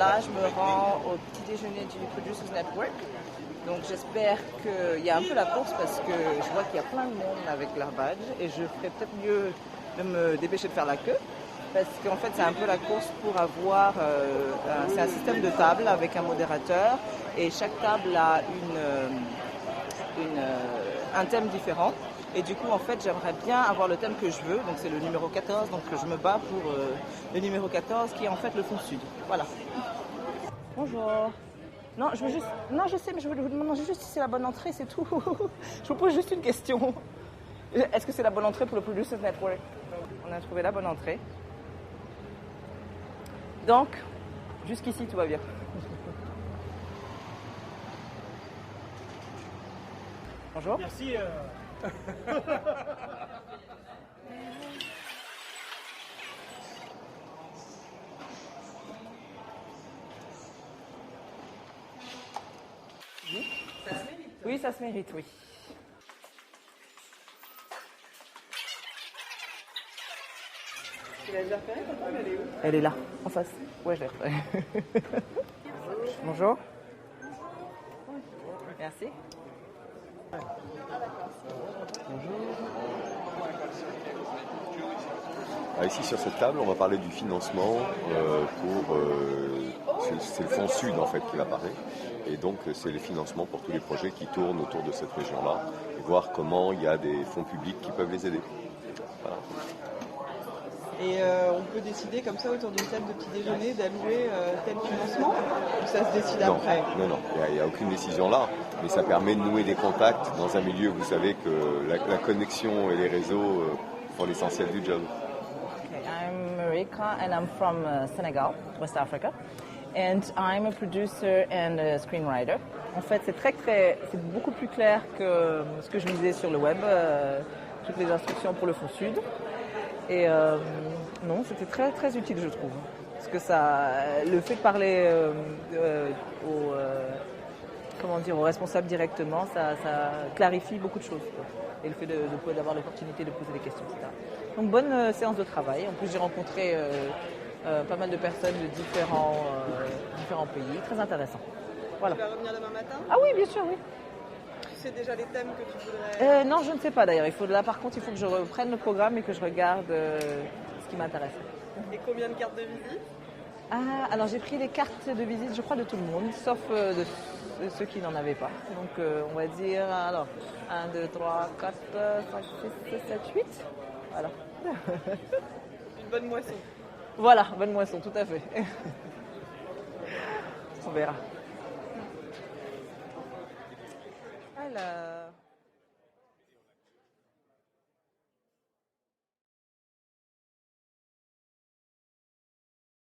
là, je me rends au petit déjeuner du Producers Network. Donc j'espère qu'il y a un peu la course parce que je vois qu'il y a plein de monde avec leur badge et je ferais peut-être mieux de me dépêcher de faire la queue. Parce qu'en fait, c'est un peu la course pour avoir... c'est un système de table avec un modérateur et chaque table a un thème différent. Et du coup, en fait, j'aimerais bien avoir le thème que je veux. Donc, c'est le numéro 14. Donc, je me bats pour le numéro 14 qui est en fait le fond sud. Voilà. Bonjour. Non, je veux juste... Non, je sais, mais je veux vous demander juste si c'est la bonne entrée, c'est tout. Je vous pose juste une question. Est-ce que c'est la bonne entrée pour le Producers Network? On a trouvé la bonne entrée. Donc, jusqu'ici, tout va bien. Bonjour. Merci. Ça se mérite. Oui, ça se mérite, oui. Tu l'as déjà repérée, ta table, elle est où? Elle est là, en face. Ouais, je l'ai repérée. Bonjour. Merci. Ici sur cette table, on va parler du financement c'est le fonds sud en fait qui va parler, et donc c'est les financements pour tous les projets qui tournent autour de cette région-là, et voir comment il y a des fonds publics qui peuvent les aider. Voilà. Et on peut décider comme ça autour d'une table de petit déjeuner d'allouer tel financement, ou ça se décide après? Non, il n'y a aucune décision là, mais ça permet de nouer des contacts dans un milieu où vous savez que la connexion et les réseaux font l'essentiel du job. I'm Marika and I'm from Senegal, West Africa. And I'm a producer and a screenwriter. En fait, c'est beaucoup plus clair que ce que je lisais sur le web, toutes les instructions pour le fond sud. Et non, c'était très très utile, je trouve. Parce que le fait de parler aux responsables directement, ça clarifie beaucoup de choses, quoi. Et le fait d'avoir l'opportunité de poser des questions, etc. Donc bonne séance de travail. En plus, j'ai rencontré pas mal de personnes de différents pays. Très intéressant. Voilà. Tu vas revenir demain matin? Ah oui, bien sûr, oui. Tu sais déjà les thèmes que tu voudrais... Non, je ne sais pas d'ailleurs. Par contre, il faut que je reprenne le programme et que je regarde ce qui m'intéresse. Et combien de cartes de visite? Ah, alors j'ai pris les cartes de visite, je crois, de tout le monde, sauf de ceux qui n'en avaient pas. Donc on va dire, alors, 1, 2, 3, 4, 5, 6, 7, 8. Voilà. Une bonne moisson. Voilà, bonne moisson, tout à fait. On verra. Alors...